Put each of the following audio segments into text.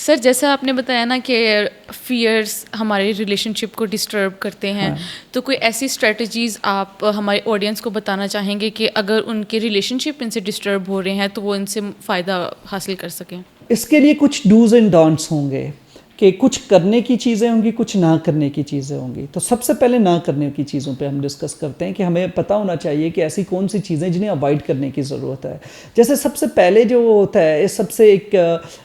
سر جیسا آپ نے بتایا نا کہ فیئرس ہماری ریلیشن شپ کو ڈسٹرب کرتے ہیں, تو کوئی ایسی اسٹریٹجیز آپ ہمارے آڈینس کو بتانا چاہیں گے کہ اگر ان کے ریلیشن شپ ان سے ڈسٹرب ہو رہے ہیں تو وہ ان سے فائدہ حاصل کر سکیں؟ اس کے لیے کچھ ڈوز اینڈ ڈونٹس ہوں گے کہ کچھ کرنے کی چیزیں ہوں گی, کچھ نہ کرنے کی چیزیں ہوں گی. تو سب سے پہلے نہ کرنے کی چیزوں پہ ہم ڈسکس کرتے ہیں کہ ہمیں پتہ ہونا چاہیے کہ ایسی کون سی چیزیں جنہیں اوائڈ کرنے کی ضرورت ہے. جیسے سب سے پہلے جو ہوتا ہے, سب سے ایک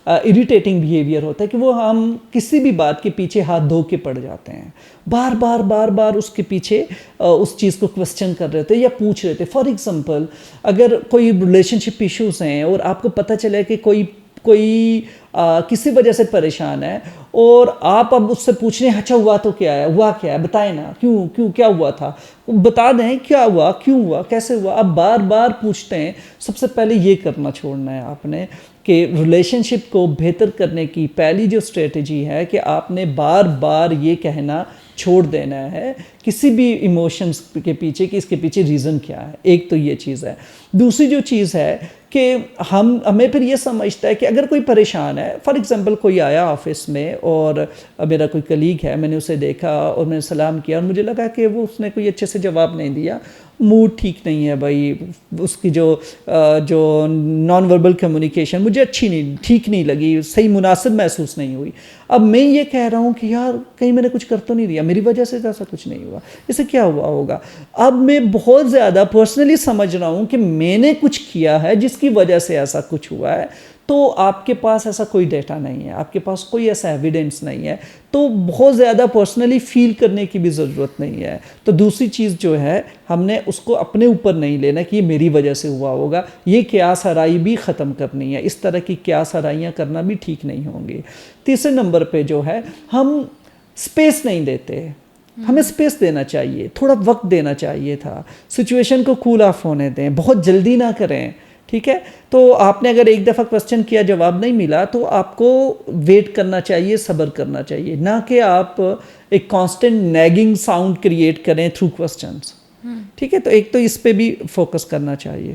اریٹیٹنگ بیہیویئر ہوتا ہے کہ وہ ہم کسی بھی بات کے پیچھے ہاتھ دھو کے پڑ جاتے ہیں, بار بار بار بار اس کے پیچھے اس چیز کو کوسچن کر رہے تھے یا پوچھ رہے تھے. فار ایگزامپل, اگر کوئی ریلیشن شپ ایشوز ہیں اور آپ کو پتہ چلے کہ کوئی کسی وجہ سے پریشان ہے اور آپ اب اس سے پوچھ رہے ہیں اچھا ہوا تو کیا ہے, ہوا کیا ہے, بتائیں نا, کیوں کیا ہوا تھا, بتا دیں کیا ہوا, کیوں ہوا, کیسے ہوا. آپ بار بار پوچھتے ہیں. سب سے پہلے یہ کرنا چھوڑنا ہے آپ نے کہ ریلیشن شپ کو بہتر کرنے کی پہلی جو اسٹریٹجی ہے کہ آپ نے بار بار یہ کہنا چھوڑ دینا ہے کسی بھی ایموشنز کے پیچھے کہ اس کے پیچھے ریزن کیا ہے. ایک تو یہ چیز ہے. دوسری جو چیز ہے کہ ہمیں پھر یہ سمجھتا ہے کہ اگر کوئی پریشان ہے, فار ایگزامپل کوئی آیا آفس میں اور میرا کوئی کلیگ ہے, میں نے اسے دیکھا اور میں نے سلام کیا اور مجھے لگا کہ اس نے کوئی اچھے سے جواب نہیں دیا, موڈ ٹھیک نہیں ہے بھائی, اس کی جو نان وربل کمیونیکیشن مجھے ٹھیک نہیں لگی, صحیح مناسب محسوس نہیں ہوئی. اب میں یہ کہہ رہا ہوں کہ یار کہیں میں نے کچھ کر تو نہیں دیا, میری وجہ سے ایسا کچھ نہیں ہوا, اسے کیا ہوا ہوگا. اب میں بہت زیادہ پرسنلی سمجھ رہا ہوں کہ میں نے کچھ کیا ہے جس کی وجہ سے ایسا کچھ ہوا ہے. تو آپ کے پاس ایسا کوئی ڈیٹا نہیں ہے, آپ کے پاس کوئی ایسا ایویڈنس نہیں ہے, تو بہت زیادہ پرسنلی فیل کرنے کی بھی ضرورت نہیں ہے. تو دوسری چیز جو ہے, ہم نے اس کو اپنے اوپر نہیں لینا کہ یہ میری وجہ سے ہوا ہوگا. یہ قیاس آرائی بھی ختم کرنی ہے, اس طرح کی قیاس آرائیاں کرنا بھی ٹھیک نہیں ہوں گی. تیسرے نمبر پہ جو ہے, ہم اسپیس نہیں دیتے. ہمیں اسپیس دینا چاہیے, تھوڑا وقت دینا چاہیے تھا, سچویشن کو کول آف ہونے دیں, بہت جلدی نہ کریں. ٹھیک ہے, تو آپ نے اگر ایک دفعہ کوسچن کیا جواب نہیں ملا تو آپ کو ویٹ کرنا چاہیے, صبر کرنا چاہیے, نہ کہ آپ ایک کانسٹنٹ نیگنگ ساؤنڈ کریٹ کریں تھرو کوسچنس. ٹھیک ہے, تو ایک تو اس پہ بھی فوکس کرنا چاہیے.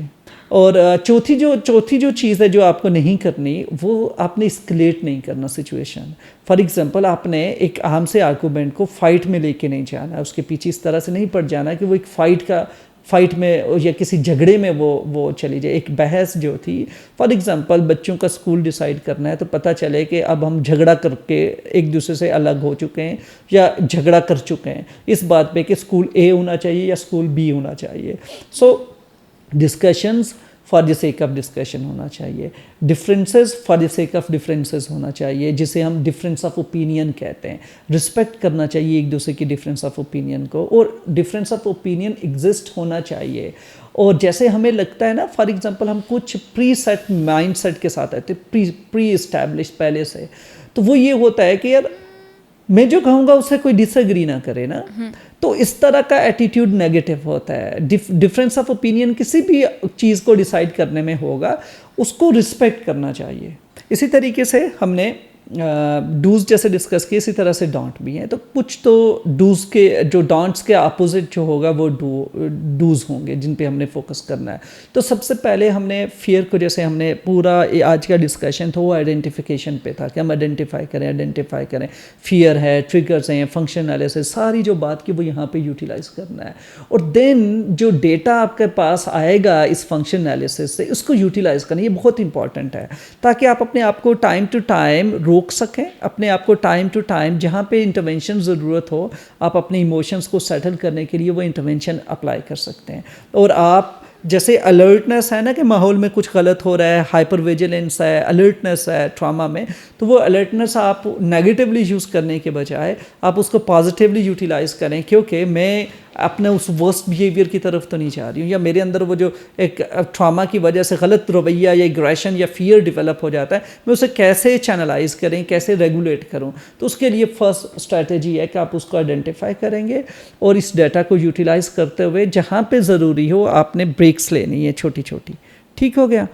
اور چوتھی جو چیز ہے جو آپ کو نہیں کرنی, وہ آپ نے اسکلیٹ نہیں کرنا سچویشن. فار ایگزامپل, آپ نے ایک عام سے آرگومنٹ کو فائٹ میں لے کے نہیں جانا, اس کے پیچھے اس طرح سے نہیں پڑ جانا کہ وہ ایک فائٹ میں یا کسی جھگڑے میں وہ چلی جائے. ایک بحث جو تھی, فار ایگزامپل بچوں کا اسکول ڈیسائیڈ کرنا ہے, تو پتہ چلے کہ اب ہم جھگڑا کر کے ایک دوسرے سے الگ ہو چکے ہیں یا جھگڑا کر چکے ہیں اس بات پہ کہ اسکول اے ہونا چاہیے یا اسکول بی ہونا چاہیے. So discussions for the sake of discussion ہونا چاہیے, differences for the sake of differences ہونا چاہیے, جسے ہم ڈفرینس آف اوپینین کہتے ہیں. رسپیکٹ کرنا چاہیے ایک دوسرے کی ڈفرینس آف اوپینین کو, اور ڈفرینس آف اوپینین ایگزسٹ ہونا چاہیے. اور جیسے ہمیں لگتا ہے نا, فار ایگزامپل ہم کچھ پری سیٹ مائنڈ سیٹ کے ساتھ آتے ہیں, پری اسٹیبلش پہلے سے, تو وہ یہ ہوتا ہے کہ یار میں جو کہوں گا اسے کوئی ڈس ایگری نہ کرے نا, تو اس طرح کا ایٹیٹیوڈ نیگیٹو ہوتا ہے. ڈفرینس آف اوپینین کسی بھی چیز کو ڈیسائیڈ کرنے میں ہوگا, اس کو رسپیکٹ کرنا چاہیے. اسی طریقے سے ہم نے ڈوز جیسے ڈسکس کیے, اسی طرح سے ڈانٹ بھی ہیں. تو کچھ تو ڈوز کے جو ڈانٹس کے اپوزٹ جو ہوگا وہ ڈوز ہوں گے جن پہ ہم نے فوکس کرنا ہے. تو سب سے پہلے ہم نے فیئر کو, جیسے ہم نے پورا آج کا ڈسکشن تھا وہ آئیڈینٹیفیکیشن پہ تھا کہ ہم آئیڈینٹیفائی کریں فیئر ہے, ٹریگرز ہیں, فنکشن انالیسس, ساری جو بات کی وہ یہاں پہ یوٹیلائز کرنا ہے. اور دین جو ڈیٹا آپ کے پاس آئے گا اس فنکشن انالیسس سے, اس کو یوٹیلائز کرنا, یہ بہت امپورٹنٹ ہے تاکہ آپ اپنے آپ کو ٹائم ٹو ٹائم روک سکیں, اپنے آپ کو ٹائم ٹو ٹائم جہاں پہ انٹرونشن ضرورت ہو, آپ اپنے ایموشنز کو سیٹل کرنے کے لیے وہ انٹرونشن اپلائی کر سکتے ہیں. اور آپ جیسے الرٹنس ہے نا کہ ماحول میں کچھ غلط ہو رہا ہے, ہائپر ویجیلنس ہے, الرٹنس ہے ٹراما میں, تو وہ الرٹنس آپ نیگیٹیولی یوز کرنے کے بجائے آپ اس کو پازیٹیولی یوٹیلائز کریں, کیونکہ میں اپنے اس ورسٹ بیہیویئر کی طرف تو نہیں جا رہی ہوں, یا میرے اندر وہ جو ایک ٹراما کی وجہ سے غلط رویہ یا ایگریشن یا فیئر ڈیولپ ہو جاتا ہے, میں اسے کیسے چینلائز کریں, کیسے ریگولیٹ کروں. تو اس کے لیے فرسٹ اسٹریٹجی ہے کہ آپ اس کو آئیڈینٹیفائی کریں گے اور اس ڈیٹا کو یوٹیلائز کرتے ہوئے جہاں پہ ضروری ہو آپ نے بریکس لینی ہے چھوٹی چھوٹی. ٹھیک ہو گیا.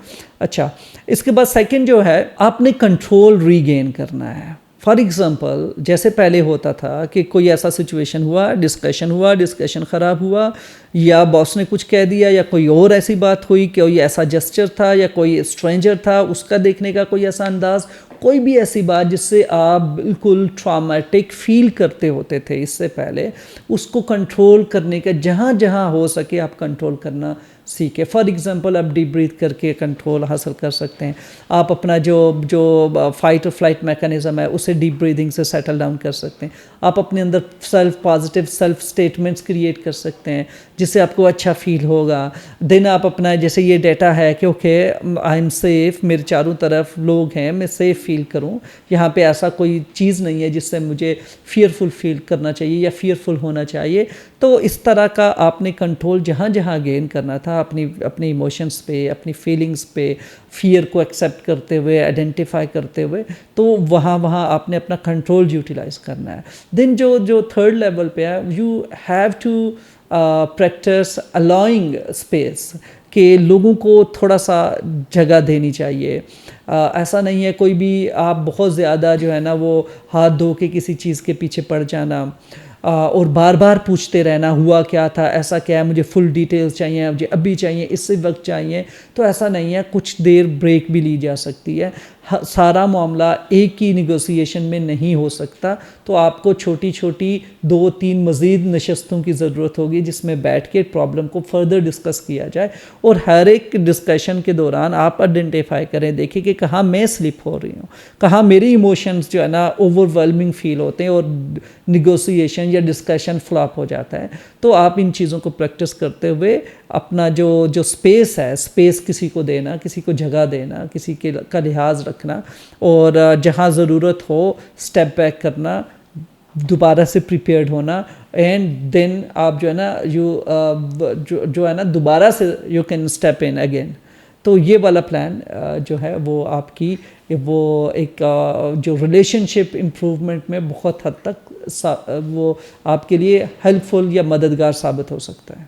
اچھا, اس کے بعد سیکنڈ جو ہے, آپ نے کنٹرول ری گین کرنا ہے. فار ایگزامپل جیسے پہلے ہوتا تھا کہ کوئی ایسا سچویشن ہوا, ڈسکشن خراب ہوا, یا باس نے کچھ کہہ دیا, یا کوئی اور ایسی بات ہوئی, کوئی ایسا جسچر تھا, یا کوئی اسٹرینجر تھا اس کا دیکھنے کا کوئی ایسا انداز, کوئی بھی ایسی بات جس سے آپ بالکل ٹرامیٹک فیل کرتے ہوتے تھے اس سے پہلے، اس کو کنٹرول کرنے کا جہاں جہاں ہو سکے آپ کنٹرول کرنا سیکھیں. فار ایگزامپل آپ ڈیپ بریتھ کر کے کنٹرول حاصل کر سکتے ہیں. آپ اپنا جو فائٹ اور فلائٹ میکانزم ہے اسے ڈیپ بریدنگ سے سیٹل ڈاؤن کر سکتے ہیں. آپ اپنے اندر پازیٹیو سیلف اسٹیٹمنٹس کریٹ کر سکتے ہیں جس سے آپ کو اچھا فیل ہوگا. دین آپ اپنا جیسے یہ ڈیٹا ہے کہ اوکے آئی ایم سیف، میرے چاروں طرف لوگ ہیں، میں سیف فیل کروں، یہاں پہ ایسا کوئی چیز نہیں ہے جس سے مجھے فیئرفل فیل کرنا چاہیے یا فیئرفل ہونا چاہیے. تو اس طرح کا آپ نے کنٹرول جہاں جہاں گین کرنا تھا اپنی ایموشنس پہ، اپنی فیلنگس پہ، فیئر کو ایکسیپٹ کرتے ہوئے، آئیڈینٹیفائی کرتے ہوئے، تو وہاں آپ نے اپنا کنٹرول یوٹیلائز کرنا ہے. دین جو تھرڈ لیول پہ ہے، you have to practice allowing space, کہ لوگوں کو تھوڑا سا جگہ دینی چاہیے. ایسا نہیں ہے کوئی بھی آپ بہت زیادہ جو ہے نا وہ ہاتھ دھو کے کسی چیز کے پیچھے پڑ جانا اور بار بار پوچھتے رہنا ہوا کیا تھا، ایسا کیا ہے، مجھے فل ڈیٹیلز چاہیے، مجھے ابھی چاہیے، اس سے وقت چاہیے. تو ایسا نہیں ہے، کچھ دیر بریک بھی لی جا سکتی ہے. سارا معاملہ ایک ہی نیگوسیشن میں نہیں ہو سکتا، تو آپ کو چھوٹی چھوٹی 2-3 مزید نشستوں کی ضرورت ہوگی جس میں بیٹھ کے پرابلم کو فردر ڈسکس کیا جائے. اور ہر ایک ڈسکشن کے دوران آپ آئیڈینٹیفائی کریں، دیکھیں کہ کہاں میں سلپ ہو رہی ہوں، کہاں میری ایموشنز جو ہے نا اوور ویلمنگ فیل ہوتے ہیں اور نیگوسیشن یا ڈسکشن فلاپ ہو جاتا ہے. تو آپ ان چیزوں کو پریکٹس کرتے ہوئے اپنا جو اسپیس ہے، اسپیس کسی کو دینا، کسی کو جگہ دینا، کسی کا لحاظ رکھنا، اور جہاں ضرورت ہو اسٹیپ بیک کرنا، دوبارہ سے پریپیئرڈ ہونا. اینڈ دین آپ جو ہے نا جو ہے نا دوبارہ سے you can step in again. تو یہ والا پلان جو ہے وہ آپ کی وہ ایک جو ریلیشن شپ امپروومنٹ میں بہت حد تک وہ آپ کے لیے ہیلپ فل یا مددگار ثابت ہو سکتا ہے.